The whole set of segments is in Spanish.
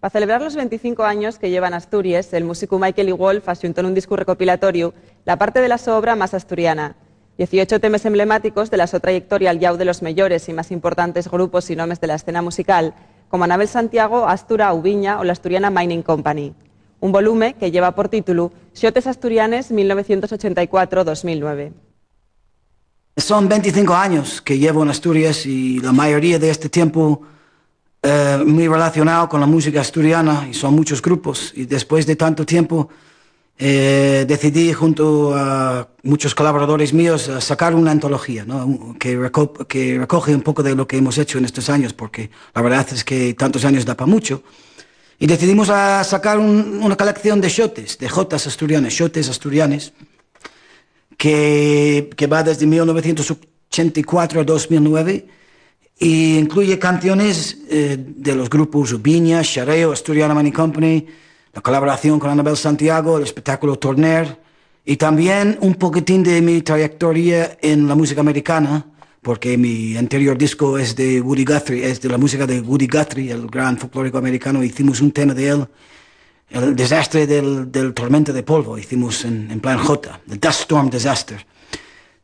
Para celebrar los 25 años que llevan Asturias, el músico Michael E. Wolf asuntó en un disco recopilatorio la parte de la su obra más asturiana. 18 temas emblemáticos de la su trayectoria al llau de los mejores y más importantes grupos y nombres de la escena musical, como Anabel Santiago, Astura, Ubiña o la Asturiana Mining Company. Un volumen que lleva por título Xotes Asturianes 1984-2009. Son 25 años que llevo en Asturias y la mayoría de este tiempo muy relacionado con la música asturiana, y son muchos grupos, y después de tanto tiempo decidí junto a muchos colaboradores míos sacar una antología, ¿no? que recoge un poco de lo que hemos hecho en estos años, porque la verdad es que tantos años da para mucho, y decidimos sacar una colección de xotes, de jotas asturianas, xotes asturianes, que va desde 1984 a 2009, y incluye canciones de los grupos Ubiña, Xareo, Asturiana Mining Company, la colaboración con Anabel Santiago, el espectáculo Torner, y también un poquitín de mi trayectoria en la música americana, porque mi anterior disco es de Woody Guthrie, es de la música de Woody Guthrie, el gran folclórico americano. Hicimos un tema de él, el desastre del tormenta de polvo, hicimos en plan J, el Dust Storm Disaster.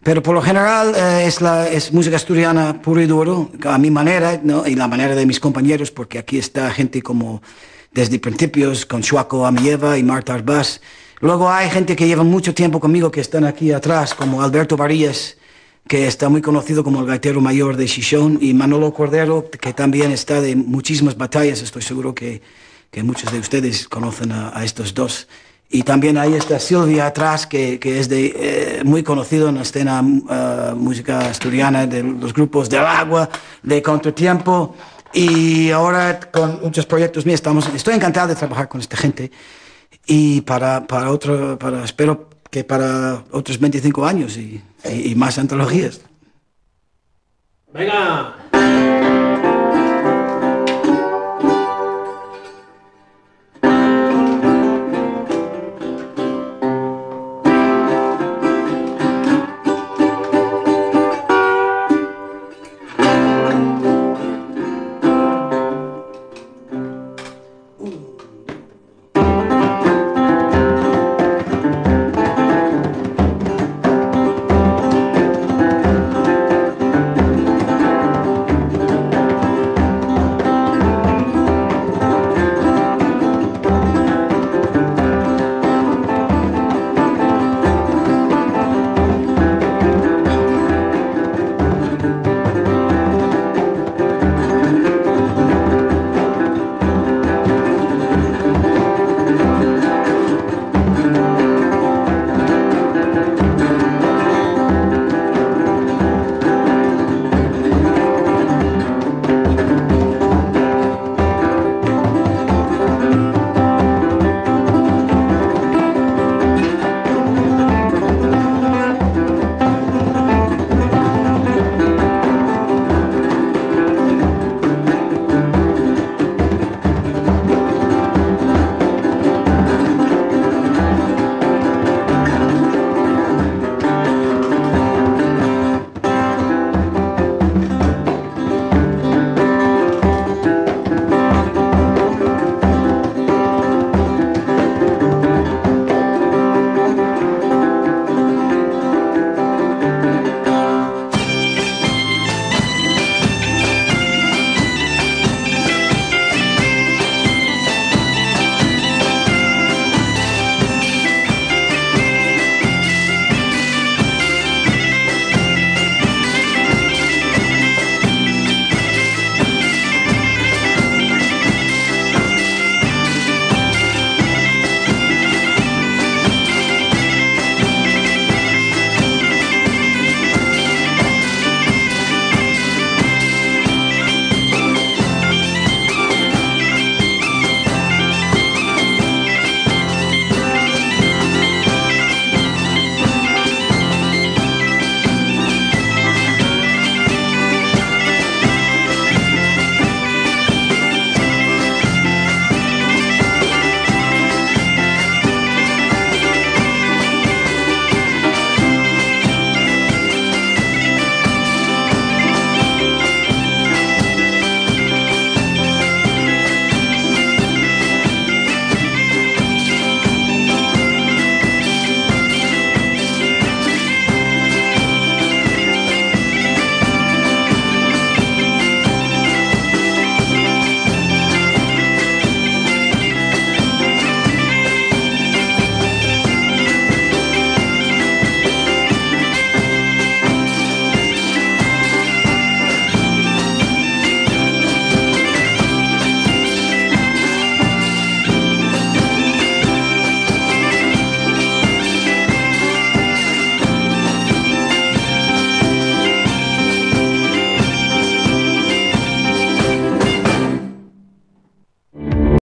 Pero por lo general es música asturiana puro y duro, a mi manera, ¿no? Y la manera de mis compañeros, porque aquí está gente como desde principios, con Shuaco Amieva y Marta Arbaz. Luego hay gente que lleva mucho tiempo conmigo, que están aquí atrás, como Alberto Varillas, que está muy conocido como el gaitero mayor de Xixón, y Manolo Cordero, que también está de muchísimas batallas. Estoy seguro que muchos de ustedes conocen a estos dos. Y también ahí está Silvia atrás, que es muy conocido en la escena música asturiana, de los grupos del Agua, de Contratiempo, y ahora con muchos proyectos míos estoy encantado de trabajar con esta gente, y espero que para otros 25 años y más antologías. ¡Venga!